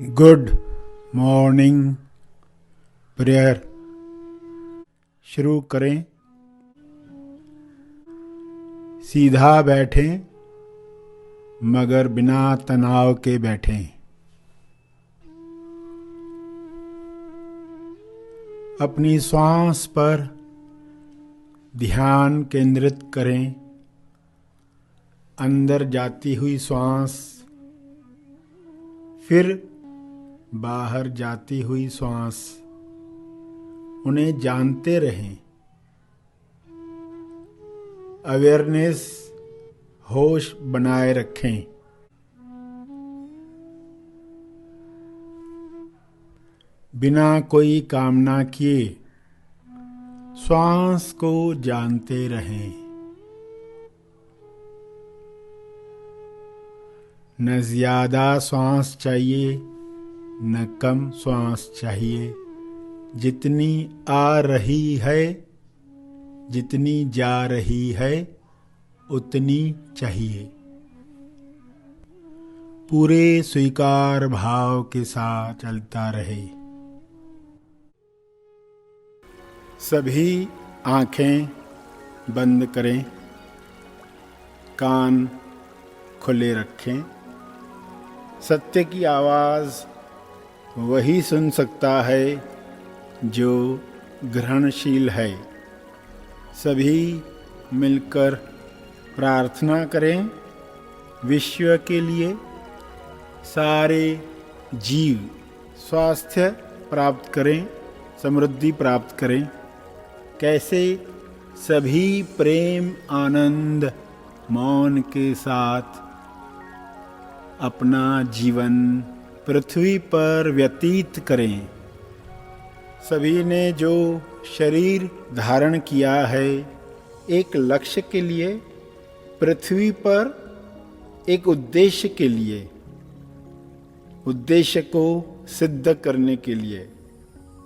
Good morning prayer शुरू करें। सीधा बैठें मगर बिना तनाव के बैठें। अपनी श्वास पर ध्यान केंद्रित करें। अंदर जाती हुई श्वास, फिर बाहर जाती हुई श्वास, उन्हें जानते रहें। अवेयरनेस, होश बनाए रखें। बिना कोई कामना किए श्वास को जानते रहें। न ज्यादा श्वास चाहिए न कम श्वास चाहिए। जितनी आ रही है, जितनी जा रही है, उतनी चाहिए। पूरे स्वीकार भाव के साथ चलता रहे। सभी आंखें बंद करें, कान खुले रखें। सत्य की आवाज़ वही सुन सकता है जो ग्रहणशील है। सभी मिलकर प्रार्थना करें विश्व के लिए। सारे जीव स्वास्थ्य प्राप्त करें, समृद्धि प्राप्त करें। कैसे? सभी प्रेम आनंद मौन के साथ अपना जीवन पृथ्वी पर व्यतीत करें। सभी ने जो शरीर धारण किया है एक लक्ष्य के लिए, पृथ्वी पर एक उद्देश्य के लिए, उद्देश्य को सिद्ध करने के लिए,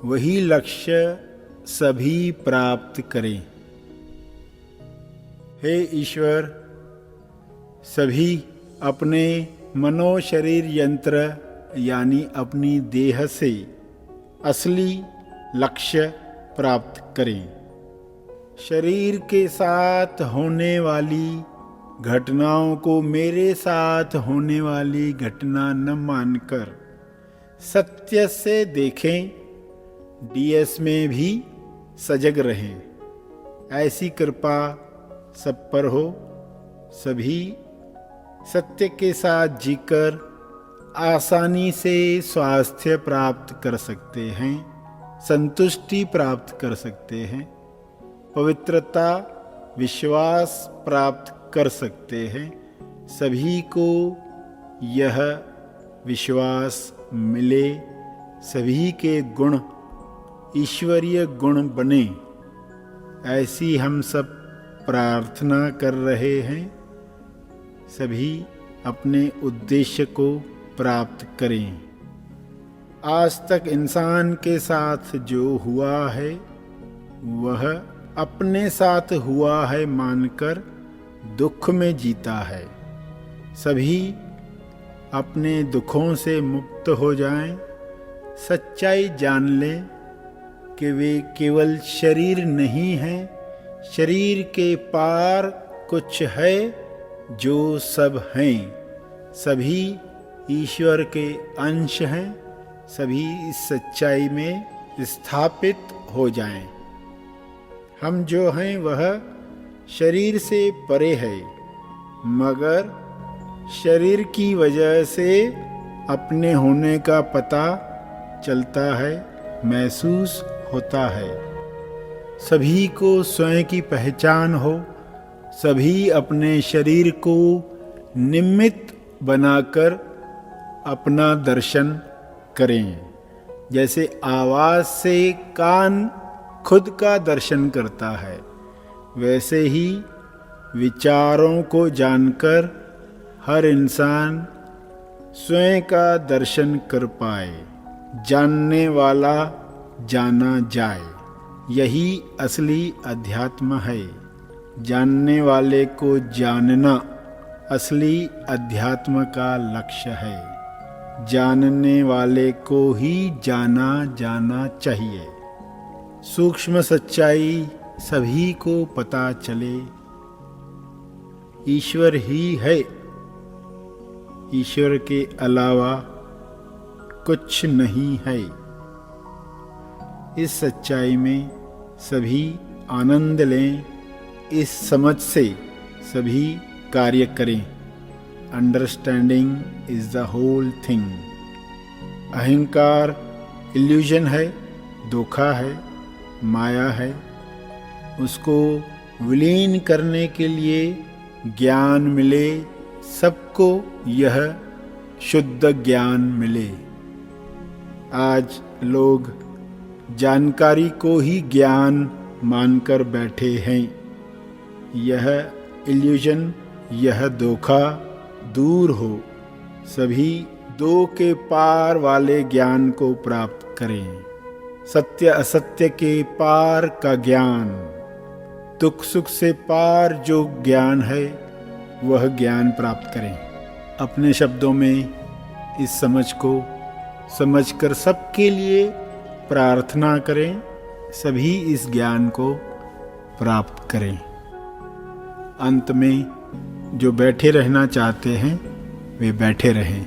वही लक्ष्य सभी प्राप्त करें। हे ईश्वर, सभी अपने मनो शरीर यंत्र यानी अपनी देह से असली लक्ष्य प्राप्त करें। शरीर के साथ होने वाली घटनाओं को मेरे साथ होने वाली घटना न मानकर सत्य से देखें। डीएस में भी सजग रहें। ऐसी कृपा सब पर हो। सभी सत्य के साथ जीकर आसानी से स्वास्थ्य प्राप्त कर सकते हैं, संतुष्टि प्राप्त कर सकते हैं, पवित्रता, विश्वास प्राप्त कर सकते हैं। सभी को यह विश्वास मिले, सभी के गुण ईश्वरीय गुण बने, ऐसी हम सब प्रार्थना कर रहे हैं। सभी अपने उद्देश्य को प्राप्त करें। आज तक इंसान के साथ जो हुआ है वह अपने साथ हुआ है मानकर दुख में जीता है। सभी अपने दुखों से मुक्त हो जाएं। सच्चाई जान लें कि वे केवल शरीर नहीं हैं, शरीर के पार कुछ है जो सब हैं। सभी ईश्वर के अंश हैं। सभी इस सच्चाई में स्थापित हो जाएं। हम जो हैं वह शरीर से परे है, मगर शरीर की वजह से अपने होने का पता चलता है, महसूस होता है। सभी को स्वयं की पहचान हो। सभी अपने शरीर को निमित्त बनाकर अपना दर्शन करें। जैसे आवाज़ से कान खुद का दर्शन करता है, वैसे ही विचारों को जानकर हर इंसान स्वयं का दर्शन कर पाए। जानने वाला जाना जाए, यही असली अध्यात्म है। जानने वाले को जानना असली अध्यात्म का लक्ष्य है। जानने वाले को ही जाना जाना चाहिए। सूक्ष्म सच्चाई सभी को पता चले, ईश्वर ही है, ईश्वर के अलावा कुछ नहीं है। इस सच्चाई में सभी आनंद लें, इस समझ से सभी कार्य करें। Understanding is the whole thing. अहंकार इल्यूजन है, धोखा है, माया है। उसको विलीन करने के लिए ज्ञान मिले, सबको यह शुद्ध ज्ञान मिले। आज लोग जानकारी को ही ज्ञान मानकर बैठे हैं। यह इल्यूजन, यह धोखा दूर हो। सभी दो के पार वाले ज्ञान को प्राप्त करें। सत्य असत्य के पार का ज्ञान, दुख सुख से पार जो ज्ञान है, वह ज्ञान प्राप्त करें। अपने शब्दों में इस समझ को समझकर सबके लिए प्रार्थना करें, सभी इस ज्ञान को प्राप्त करें। अंत में जो बैठे रहना चाहते हैं वे बैठे रहें।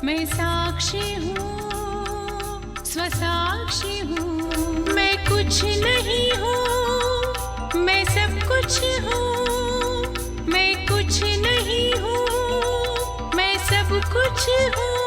मैं साक्षी हूँ, स्वसाक्षी हूँ। मैं कुछ नहीं हूँ, मैं सब कुछ हूँ। मैं कुछ नहीं हूँ, मैं सब कुछ हूँ।